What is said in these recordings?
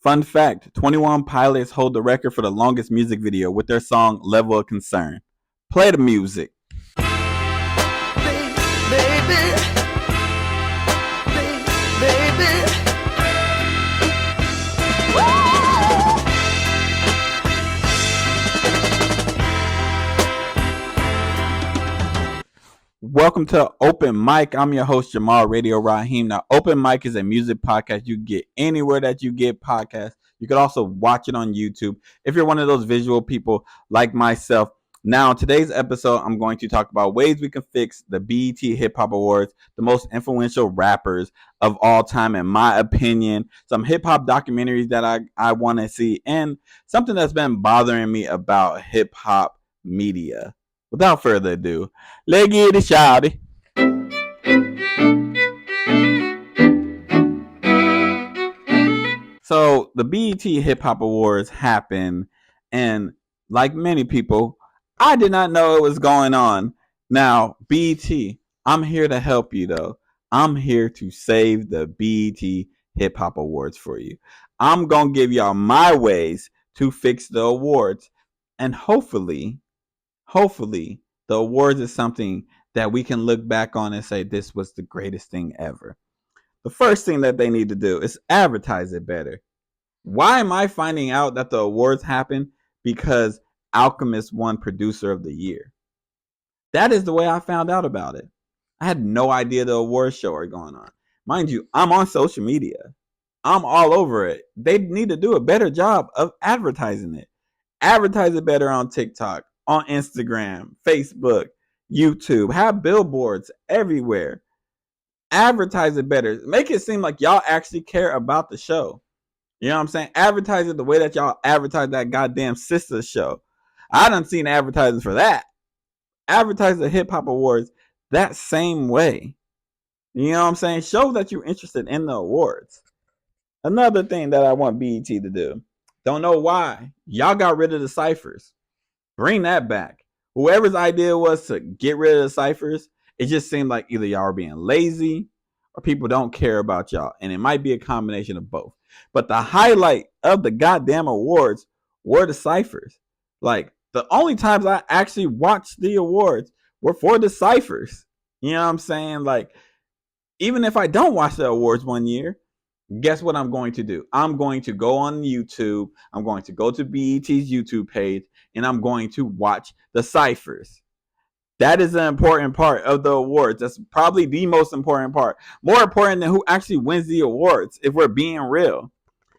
Fun fact, 21 Pilots hold the record for the longest music video with their song Level of Concern. Play the music. Welcome to Open M.I.C. I'm your host, Jamal Radio Raheem. Now, Open M.I.C. is a music podcast you get anywhere that you get podcasts. You can also watch it on YouTube if you're one of those visual people like myself. Now, in today's episode, I'm going to talk about ways we can fix the BET Hip Hop Awards, the most influential rappers of all time, in my opinion, some hip hop documentaries that I want to see, and something that's been bothering me about hip hop media. Without further ado, let's get it, shawty. So the BET Hip Hop Awards happened, and like many people, I did not know it was going on. Now, BET, I'm here to help you though. I'm here to save the BET Hip Hop Awards for you. I'm gonna give y'all my ways to fix the awards, and hopefully the awards is something that we can look back on and say this was the greatest thing ever. The first thing that they need to do is advertise it better. Why am I finding out that the awards happen? Because Alchemist won Producer of the Year. That is the way I found out about it. I had no idea the awards show are going on. Mind you, I'm on social media. I'm all over it. They need to do a better job of advertising it. Advertise it better on TikTok, on Instagram, Facebook, YouTube. Have billboards everywhere. Advertise it better. Make it seem like y'all actually care about the show. You know what I'm saying? Advertise it the way that y'all advertise that goddamn sister show. I done seen advertising for that. Advertise the Hip Hop Awards that same way. You know what I'm saying? Show that you're interested in the awards. Another thing that I want BET to do. Don't know why. Y'all got rid of the ciphers. Bring that back. Whoever's idea was to get rid of the ciphers, it just seemed like either y'all are being lazy or people don't care about y'all. And it might be a combination of both. But the highlight of the goddamn awards were the ciphers. Like, the only times I actually watched the awards were for the ciphers. You know what I'm saying? Like, even if I don't watch the awards one year, guess what I'm going to do? I'm going to go on YouTube. I'm going to go to BET's YouTube page, and I'm going to watch the ciphers. That is an important part of the awards. That's probably the most important part. More important than who actually wins the awards, if we're being real.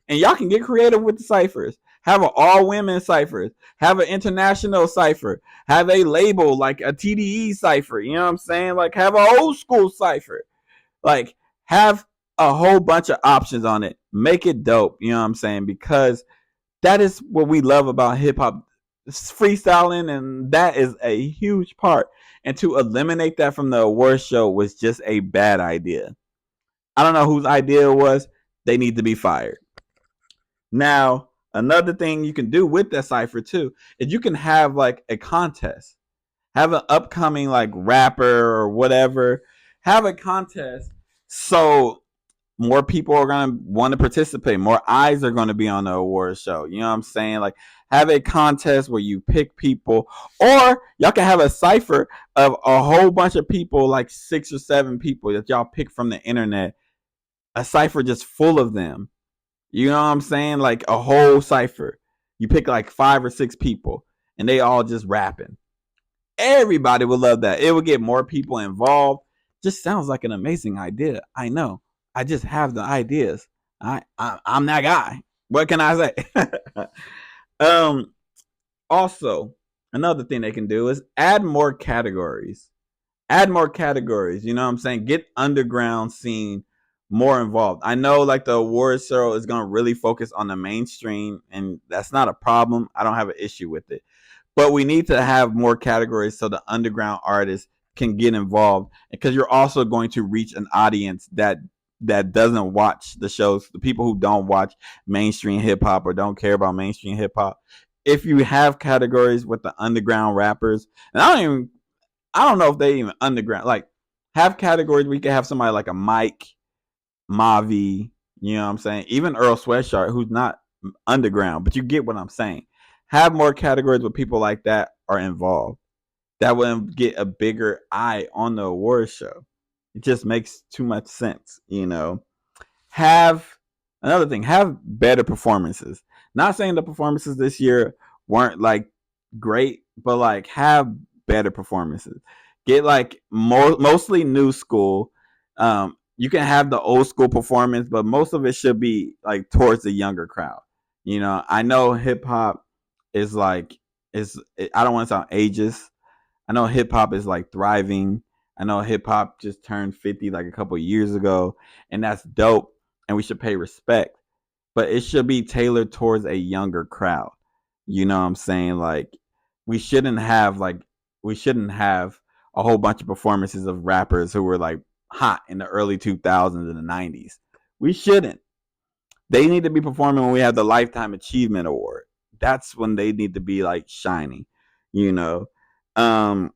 And y'all can get creative with the ciphers. Have an all-women cipher. Have an international cipher. Have a label like a TDE cipher. You know what I'm saying? Like, have an old school cipher. Like, have a whole bunch of options on it. Make it dope. You know what I'm saying? Because that is what we love about hip-hop. Freestyling, and that is a huge part. And to eliminate that from the awards show was just a bad idea. I don't know whose idea it was. They need to be fired. Now, another thing you can do with that cipher too is you can have like a contest. Have an upcoming like rapper or whatever. Have a contest so more people are going to want to participate. More eyes are going to be on the awards show. You know what I'm saying? Like, have a contest where you pick people, or y'all can have a cipher of a whole bunch of people, like 6 or 7 people that y'all pick from the internet. A cipher just full of them. You know what I'm saying? Like a whole cipher. You pick like 5 or 6 people, and they all just rapping. Everybody would love that. It would get more people involved. Just sounds like an amazing idea. I know. I just have the ideas. I'm that guy. What can I say? Also, another thing they can do is add more categories. Add more categories. You know what I'm saying? Get underground scene more involved. I know like the awards show is going to really focus on the mainstream, and that's not a problem. I don't have an issue with it. But we need to have more categories so the underground artists can get involved, because you're also going to reach an audience that doesn't watch the shows, the people who don't watch mainstream hip hop or don't care about mainstream hip hop. If you have categories with the underground rappers, and I don't know if they even underground, like have categories where you can have somebody like a Mike, Mavi, You know what I'm saying? Even Earl Sweatshirt, who's not underground, but you get what I'm saying. Have more categories where people like that are involved. That would get a bigger eye on the award show. It just makes too much sense, you know. Have another thing, have better performances. Not saying the performances this year weren't like great, but like have better performances. Get like mostly new school. You can have the old school performance, but most of it should be like towards the younger crowd. You know, I know hip hop is like is I don't want to sound ageist. I know hip hop is like thriving. I know hip hop just turned 50 like a couple years ago, and that's dope. And we should pay respect, but it should be tailored towards a younger crowd. You know what I'm saying? Like we shouldn't have like we shouldn't have a whole bunch of performances of rappers who were like hot in the early 2000s and the 90s. We shouldn't. They need to be performing when we have the Lifetime Achievement Award. That's when they need to be like shining, you know. Um,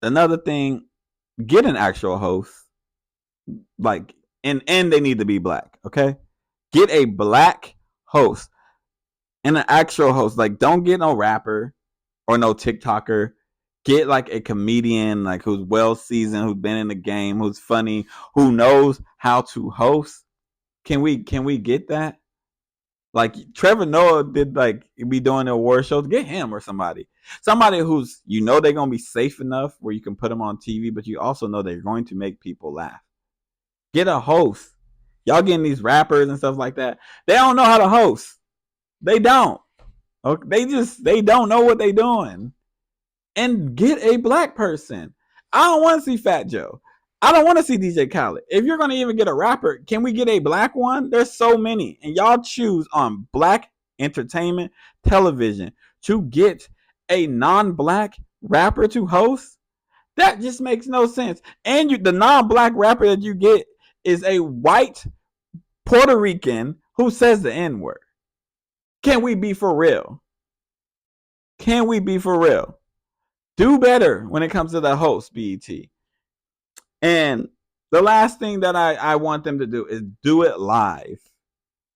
Another thing, get an actual host, like, and they need to be black. Okay, get a black host and an actual host. Like, don't get no rapper or no TikToker. Get like a comedian, like who's well seasoned, who's been in the game, who's funny, who knows how to host. Can we get that? Like Trevor Noah did, like be doing the award shows. Get him or somebody who's they're gonna be safe enough where you can put them on TV, but you also know they're going to make people laugh. Get a host. Y'all getting these rappers and stuff like that. They don't know how to host. They don't. Okay? They don't know what they're doing. And get a black person. I don't want to see Fat Joe. I don't want to see DJ Khaled. If you're going to even get a rapper, can we get a black one? There's so many. And y'all choose on black entertainment television to get a non-black rapper to host? That just makes no sense. And the non-black rapper that you get is a white Puerto Rican who says the N-word. Can we be for real? Can we be for real? Do better when it comes to the host, BET. And the last thing that I want them to do is do it live.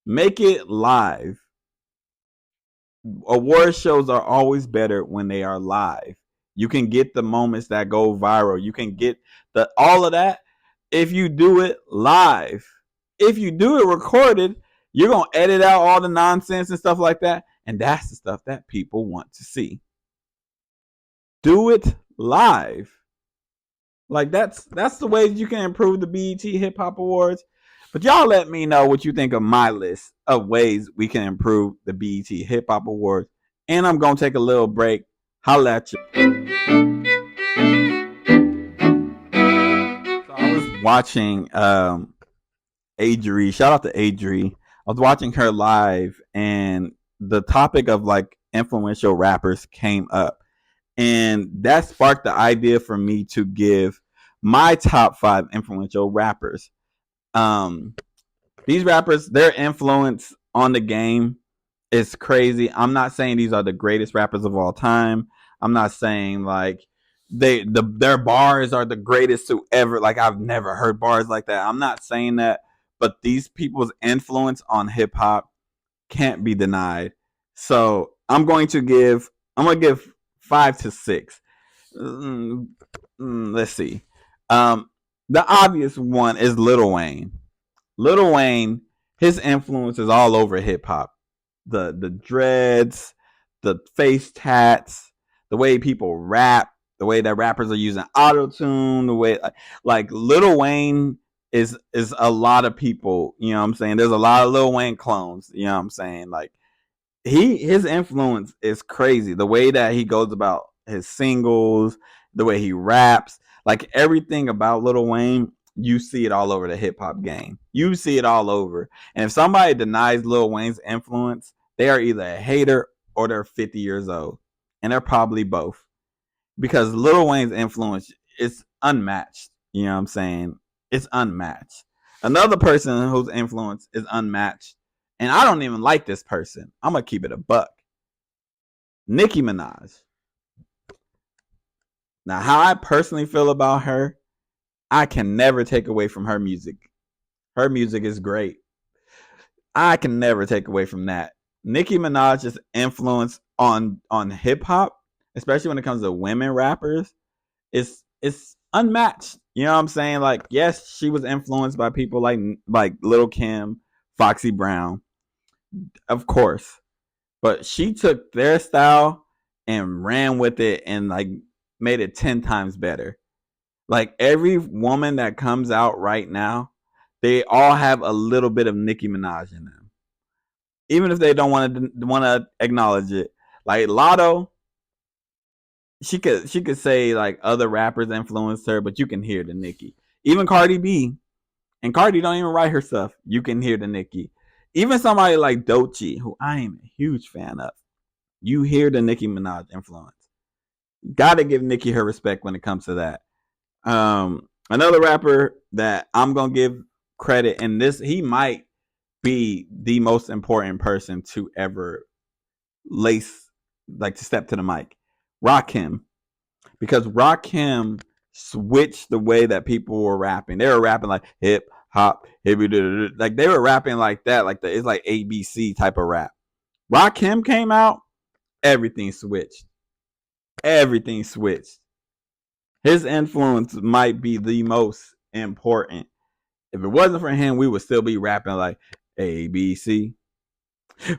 Make it live. Award shows are always better when they are live. You can get the moments that go viral. You can get all of that if you do it live. If you do it recorded, you're going to edit out all the nonsense and stuff like that. And that's the stuff that people want to see. Do it live. Like that's the ways you can improve the BET Hip Hop Awards. But y'all let me know what you think of my list of ways we can improve the BET Hip Hop Awards. And I'm gonna take a little break. Holla at you. So I was watching Adri. Shout out to Adri. I was watching her live, and the topic of like influential rappers came up. And that sparked the idea for me to give my top 5 influential rappers. These rappers, their influence on the game is crazy. I'm not saying these are the greatest rappers of all time. I'm not saying like their bars are the greatest to ever. Like I've never heard bars like that. I'm not saying that, but these people's influence on hip hop can't be denied. So I'm gonna give 5 to 6. Let's see. The obvious one is Lil Wayne. Lil Wayne, his influence is all over hip hop. The dreads, the face tats, the way people rap, the way that rappers are using auto tune, the way like Lil Wayne is a lot of people. You know what I'm saying? There's a lot of Lil Wayne clones. You know what I'm saying? Like his influence is crazy. The way that he goes about his singles, the way he raps, like everything about Lil Wayne, you see it all over the hip hop game. You see it all over. And if somebody denies Lil Wayne's influence, they are either a hater or they're 50 years old. And they're probably both. Because Lil Wayne's influence is unmatched. You know what I'm saying? It's unmatched. Another person whose influence is unmatched, and I don't even like this person. I'm gonna keep it a buck. Nicki Minaj. Now, how I personally feel about her, I can never take away from her music. Her music is great. I can never take away from that. Nicki Minaj's influence on hip hop, especially when it comes to women rappers, is unmatched. You know what I'm saying? Like, yes, she was influenced by people like Lil Kim, Foxy Brown, of course, but she took their style and ran with it and like made it 10 times better. Like every woman that comes out right now, they all have a little bit of Nicki Minaj in them, even if they don't want to acknowledge it. Like Lotto, she could say like other rappers influenced her, but you can hear the Nicki. Even Cardi B, and Cardi don't even write her stuff. You can hear the Nicki. Even somebody like Doechii, who I am a huge fan of, you hear the Nicki Minaj influence. Got to give Nicki her respect when it comes to that. Another rapper that I'm gonna give credit, and this he might be the most important person to ever lace, like to step to the mic. Rakim, because Rakim switched the way that people were rapping. They were rapping like hip hop, hippie, like they were rapping like that, like it's like ABC type of rap. Rakim came out, everything switched. Everything switched. His influence might be the most important. If it wasn't for him, we would still be rapping like ABC,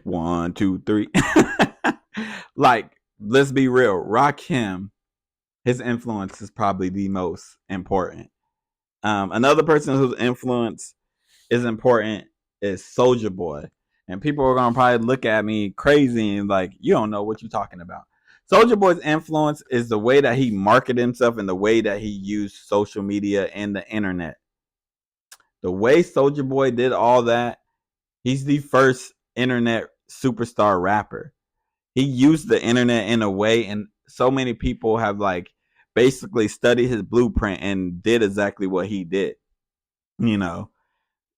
1, 2, 3. Like, let's be real. Rakim, his influence is probably the most important. Another person whose influence is important is Soldier Boy. And people are gonna probably look at me crazy and like, you don't know what you're talking about. Soldier Boy's influence is the way that he marketed himself and the way that he used social media and the internet. The way Soldier Boy did all that, he's the first internet superstar rapper. He used the internet in a way, and so many people have like basically studied his blueprint and did exactly what he did. You know,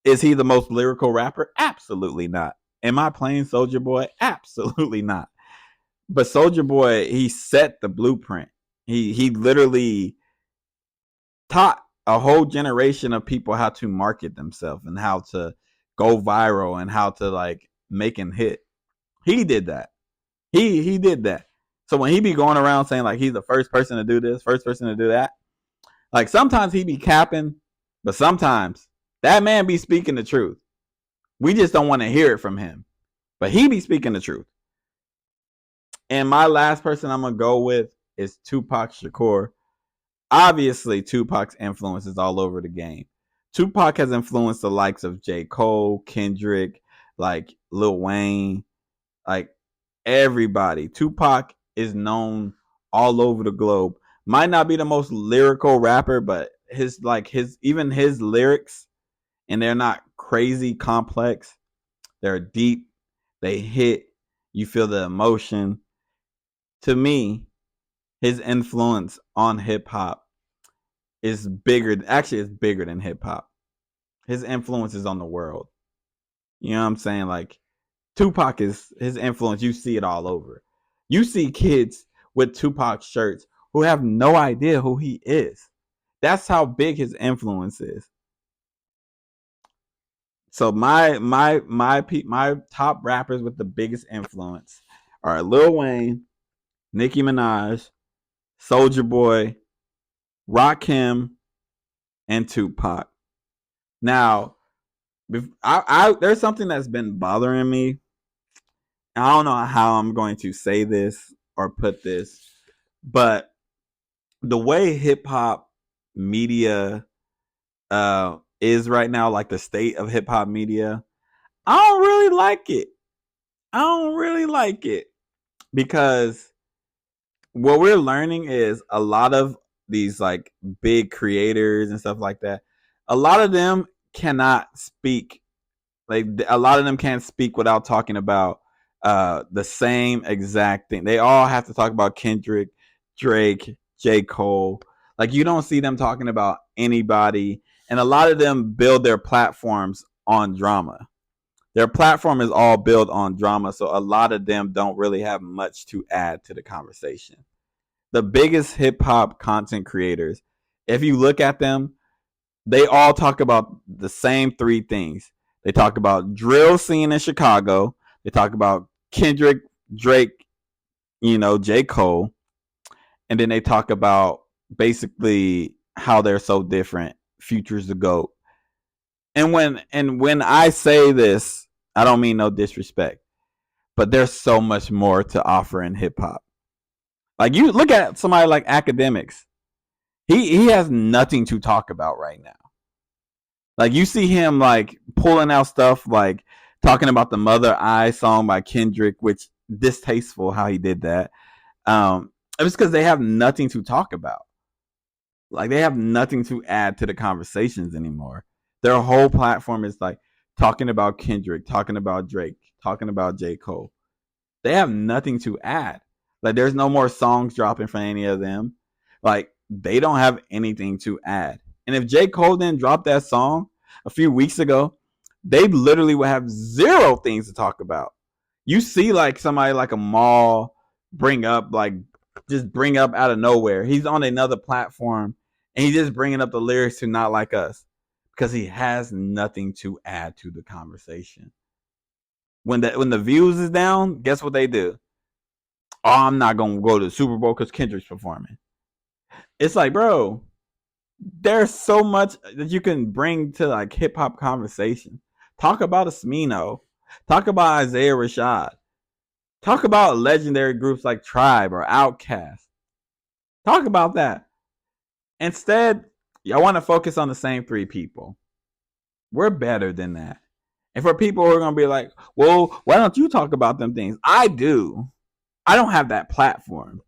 is he the most lyrical rapper? Absolutely not. Am I playing Soldier Boy? Absolutely not. But Soldier Boy, he set the blueprint. He literally taught a whole generation of people how to market themselves and how to go viral and how to like make and hit. He did that. He did that. So when he be going around saying like he's the first person to do this, first person to do that, like sometimes he be capping, but sometimes that man be speaking the truth. We just don't want to hear it from him. But he be speaking the truth. And my last person I'm gonna go with is Tupac Shakur. Obviously, Tupac's influence is all over the game. Tupac has influenced the likes of J. Cole, Kendrick, like Lil Wayne, like everybody. Tupac is known all over the globe. Might not be the most lyrical rapper, but his his lyrics, and they're not crazy complex. They're deep. They hit. You feel the emotion. To me, his influence on hip hop is bigger. Actually, it's bigger than hip hop. His influence is on the world. You know what I'm saying? Like Tupac is his influence. You see it all over. You see kids with Tupac shirts who have no idea who he is. That's how big his influence is. So my top rappers with the biggest influence are Lil Wayne, Nicki Minaj, Soldier Boy, Rakim, and Tupac. Now, there's something that's been bothering me. I don't know how I'm going to say this or put this, but the way hip hop media is right now, like the state of hip hop media, I don't really like it. I don't really like it because what we're learning is a lot of these like big creators and stuff like that. A lot of them cannot speak. Like a lot of them can't speak without talking about the same exact thing. They all have to talk about Kendrick, Drake, J. Cole. Like you don't see them talking about anybody, and a lot of them build their platforms on drama. Their platform is all built on drama, so a lot of them don't really have much to add to the conversation. The biggest hip hop content creators, if you look at them, They all talk about the same three things. They talk about drill scene in Chicago. They talk about Kendrick, Drake, J. Cole, and then they talk about basically how they're so different. Future's the GOAT. And when I say this, I don't mean no disrespect, but there's so much more to offer in hip hop. Like you look at somebody like Academics. He has nothing to talk about right now. Like you see him like pulling out stuff like talking about the Mother Eye song by Kendrick, which distasteful how he did that. It was because they have nothing to talk about. Like they have nothing to add to the conversations anymore. Their whole platform is like talking about Kendrick, talking about Drake, talking about J. Cole. They have nothing to add. Like there's no more songs dropping from any of them. Like they don't have anything to add. And if J. Cole didn't drop that song a few weeks ago, they literally would have zero things to talk about. You see like somebody like a Mall bring up like just bring up out of nowhere. He's on another platform and he's just bringing up the lyrics to Not Like Us because he has nothing to add to the conversation. When the views is down, guess what they do? Oh, I'm not gonna go to the Super Bowl because Kendrick's performing. It's like, bro, there's so much that you can bring to like hip hop conversation. Talk about Asmino. Talk about Isaiah Rashad. Talk about legendary groups like Tribe or Outkast. Talk about that. Instead, y'all want to focus on the same three people. We're better than that. And for people who are gonna be like, well, why don't you talk about them things? I do. I don't have that platform.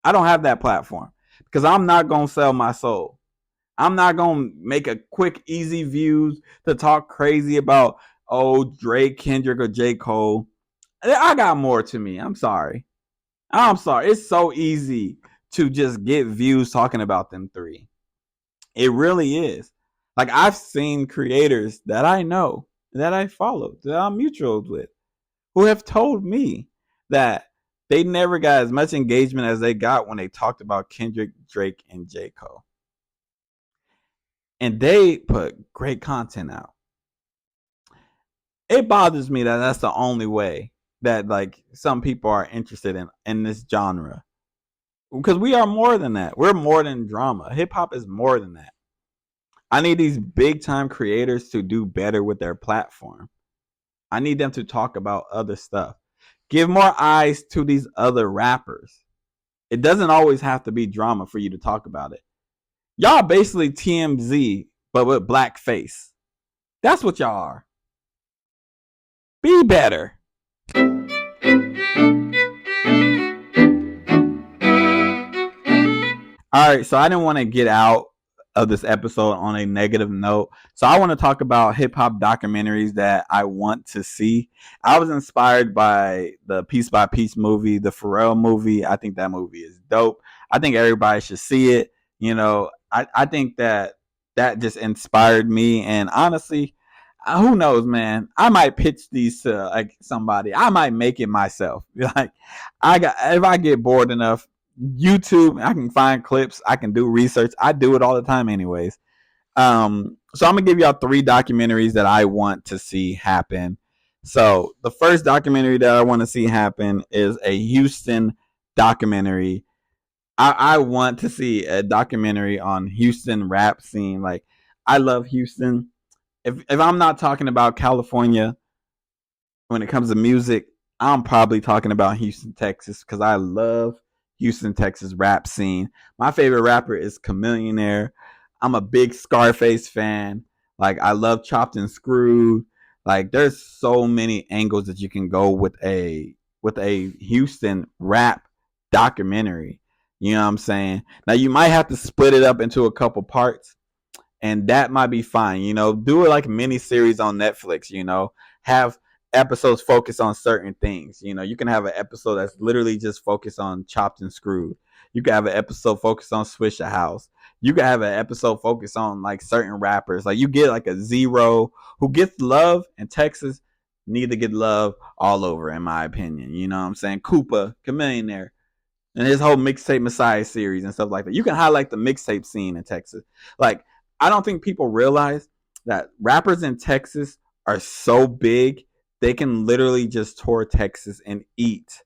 I don't have that platform because I'm not going to sell my soul. I'm not going to make a quick, easy views to talk crazy about, oh, Drake, Kendrick, or J. Cole. I got more to me. I'm sorry. I'm sorry. It's so easy to just get views talking about them three. It really is. Like, I've seen creators that I know, that I follow, that I'm mutuals with, who have told me that they never got as much engagement as they got when they talked about Kendrick, Drake, and J. Cole. And they put great content out. It bothers me that that's the only way that like some people are interested in this genre. Because we are more than that. We're more than drama. Hip hop is more than that. I need these big time creators to do better with their platform. I need them to talk about other stuff. Give more eyes to these other rappers. It doesn't always have to be drama for you to talk about it. Y'all basically TMZ, but with blackface. That's what y'all are. Be better. All right, so I didn't want to get out of this episode on a negative note. So I want to talk about hip hop documentaries that I want to see. I was inspired by the Piece by Piece movie, the Pharrell movie. I think that movie is dope. I think everybody should see it. I think that just inspired me. And honestly, who knows, man? I might pitch these to like somebody. I might make it myself. Like if I get bored enough, YouTube, I can find clips, I can do research. I do it all the time anyways. So I'm gonna give y'all 3 documentaries that I want to see happen. So the first documentary that I want to see happen is a Houston documentary. I want to see a documentary on Houston rap scene. Like I love Houston. If I'm not talking about California when it comes to music, I'm probably talking about Houston, Texas, because I love Houston, Texas rap scene. My favorite rapper is Chamillionaire. I'm a big Scarface fan. Like I love Chopped and Screwed. Like there's so many angles that you can go with a Houston rap documentary. You know what I'm saying? Now you might have to split it up into a couple parts, and that might be fine. Do it like a mini series on Netflix. Have episodes focus on certain things. You can have an episode that's literally just focused on Chopped and Screwed. You can have an episode focused on Swisher House. You can have an episode focused on like certain rappers. Like you get like a Zero who gets love in Texas, need to get love all over, in my opinion. You know what I'm saying? Koopa, Chamillionaire, and his whole mixtape Messiah series and stuff like that. You can highlight the mixtape scene in Texas. Like I don't think people realize that rappers in Texas are so big, they can literally just tour Texas and eat.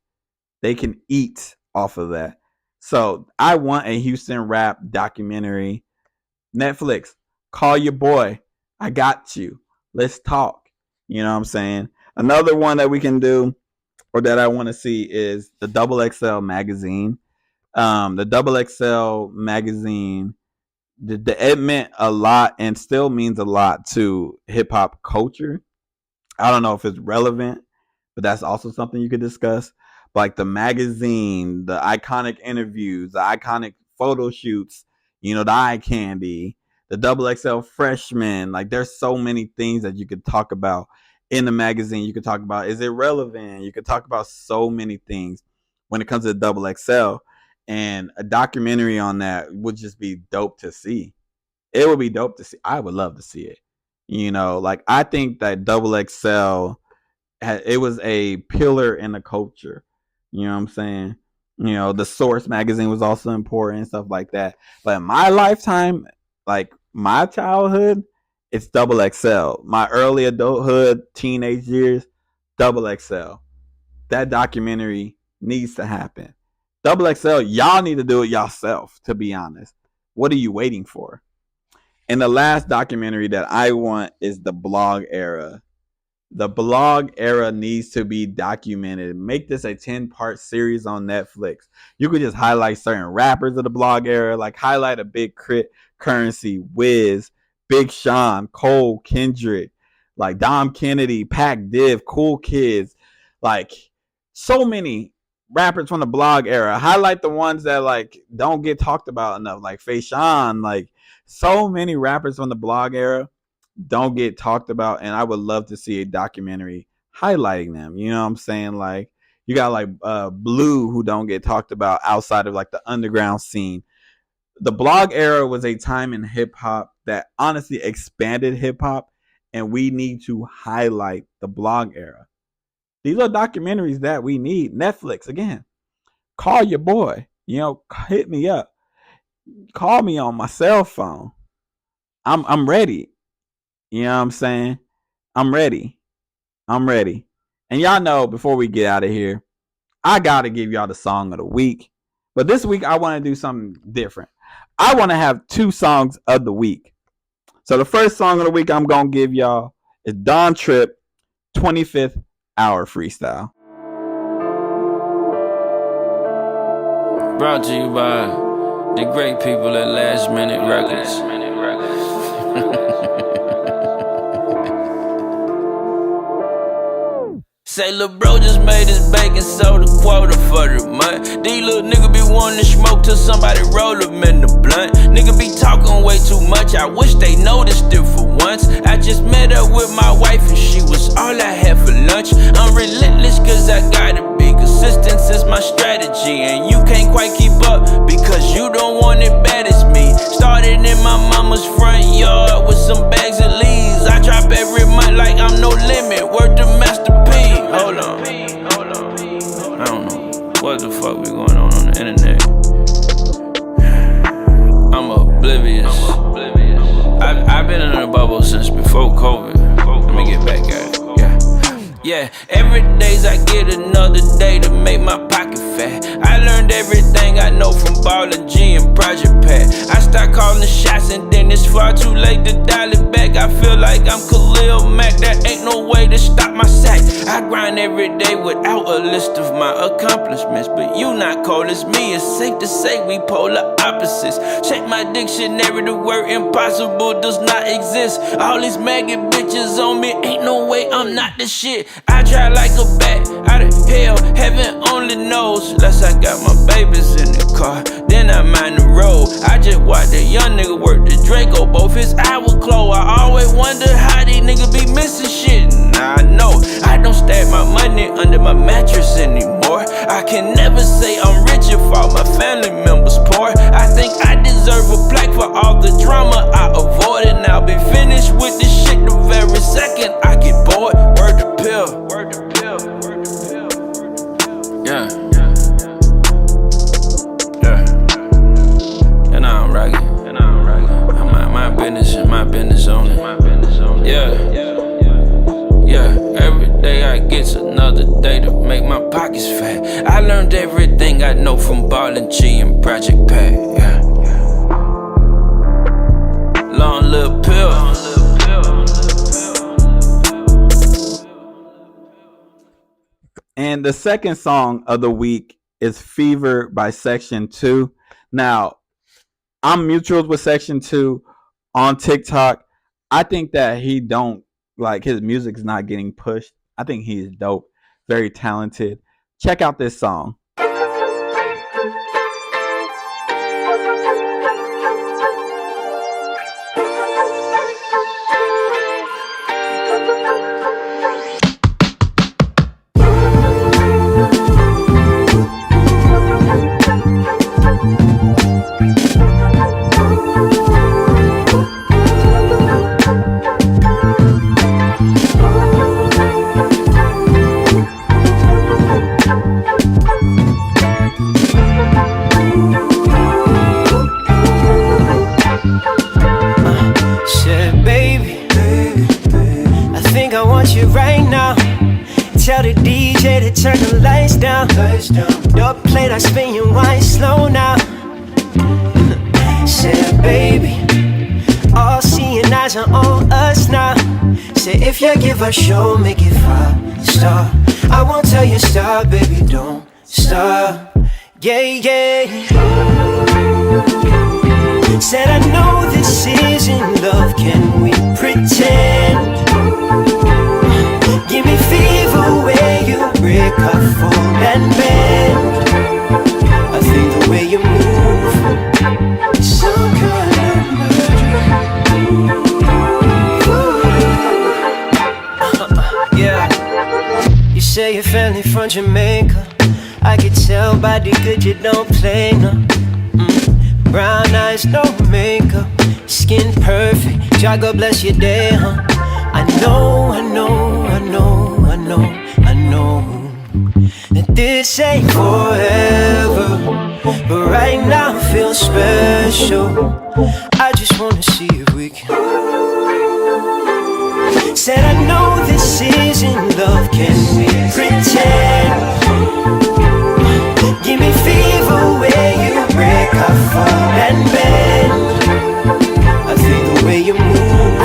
They can eat off of that. So I want a Houston rap documentary. Netflix, call your boy. I got you. Let's talk. You know what I'm saying? Another one that we can do or that I want to see is the Double XL magazine. The Double XL magazine, it meant a lot and still means a lot to hip hop culture. I don't know if it's relevant, but that's also something you could discuss. Like the magazine, the iconic interviews, the iconic photo shoots, the eye candy, the Double XL freshman. Like there's so many things that you could talk about in the magazine. You could talk about, is it relevant? You could talk about so many things when it comes to Double XL. And a documentary on that would just be dope to see. It would be dope to see. I would love to see it. Like I think that Double XL, it was a pillar in the culture. You know what I'm saying? The Source magazine was also important and stuff like that. But in my lifetime, like my childhood, it's Double XL. My early adulthood, teenage years, Double XL. That documentary needs to happen. Double XL, y'all need to do it yourself, to be honest. What are you waiting for? And the last documentary that I want is the blog era. The blog era needs to be documented. Make this a 10-part series on Netflix. You could just highlight certain rappers of the blog era, like highlight a Big Crit, Currency, Wiz, Big Sean, Cole, Kendrick, like Dom Kennedy, Pac Div, Cool Kids, like so many rappers from the blog era. Highlight the ones that like don't get talked about enough, like Fayshawn, like so many rappers from the blog era don't get talked about, and I would love to see a documentary highlighting them. You know what I'm saying? Like you got like Blue, who don't get talked about outside of like the underground scene. The blog era was a time in hip hop that honestly expanded hip hop, and we need to highlight the blog era. These are documentaries that we need. Netflix, again, call your boy. Hit me up. Call me on my cell phone. I'm ready. You know what I'm saying? I'm ready. And y'all know, before we get out of here, I got to give y'all the song of the week. But this week, I want to do something different. I want to have 2 songs of the week. So the first song of the week I'm going to give y'all is Don Trip, 25th Hour Freestyle. Brought to you by the great people at Last Minute Records. Say lil' bro just made his bacon soda quota for the month. These little nigga be wanting to smoke till somebody roll him in the blunt. Nigga be talking way too much, I wish they noticed it for once. I just met up with my wife and she was all I had for lunch. I'm relentless cause I gotta be consistent since my strategy. And you can't quite keep up because you don't want it bad as me. Started in my mama's front yard with some bags of leaves. I drop every month like I'm no limit, word to Master P. Hold on. I don't know what the fuck be going on the internet. I'm oblivious. I've been in a bubble since before COVID. Let me get back at it. Yeah, every day's I get another day to make my pocket fat. I learned everything I know from Ballin' G and Project Pat. I start calling the shots and then it's far too late to dial it back. I feel like I'm Khalil Mack, there ain't no way to stop my sack. I grind every day without a list of my accomplishments, but you not cold as me, it's safe to say we polar opposites. Check my dictionary, the word impossible does not exist. All these maggot bitches on me, ain't no way I'm not the shit. I try like a bat out of hell, heaven only knows. Unless I got my babies in the car, then I mind the road. I just watched a young nigga work the Draco, both his eyes were closed. I always wonder how these niggas be missing shit. Now I know I don't stack my money under my mattress anymore. I can never say I'm rich if all my family members poor. I think I deserve a plaque for all the drama I avoided. And I'll be finished with this shit the very second I get bored. Word to pill. Yeah. And I'm ragged. I mind my business gets another day to make my pockets fat. I learned everything I know from Ballin' G and Project Pat. Yeah. Long little pill. And the second song of the week is Fever by Section 2. Now, I'm mutuals with Section 2 on TikTok. I think that he don't like his music's not getting pushed. I think he's dope, very talented. Check out this song. Tell the DJ to turn the lights down. Don't play that spin your wine slow now. Said baby, all seeing eyes are on us now. Say if you give a show, make it 5-star. I won't tell you stop, baby, don't stop. Yeah, yeah. Said I know this isn't love, can we pretend? Give me fever where you break a fold and bend. I think the way you move is some kind of murder. Yeah. You say your family from Jamaica. I can tell by the good you don't play no. Brown eyes, no makeup, skin perfect. God God bless your day, huh? I know that this ain't forever, but right now feels special. I just wanna see if we can. Said I know this isn't love, can we pretend? Give me fever where you break a fall and bend. I think the way you move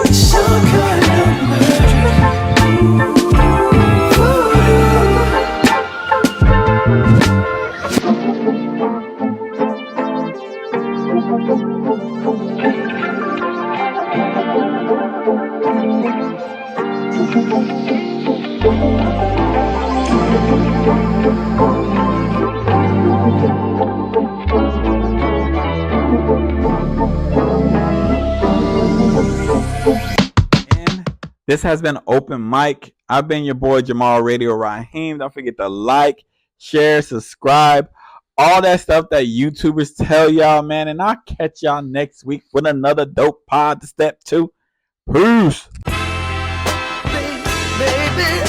is some kind of murder. This has been Open Mic. I've been your boy Jamal Radio Raheem. Don't forget to like, share, subscribe, all that stuff that YouTubers tell y'all, man. And I'll catch y'all next week with another dope pod to step to. Peace. Baby.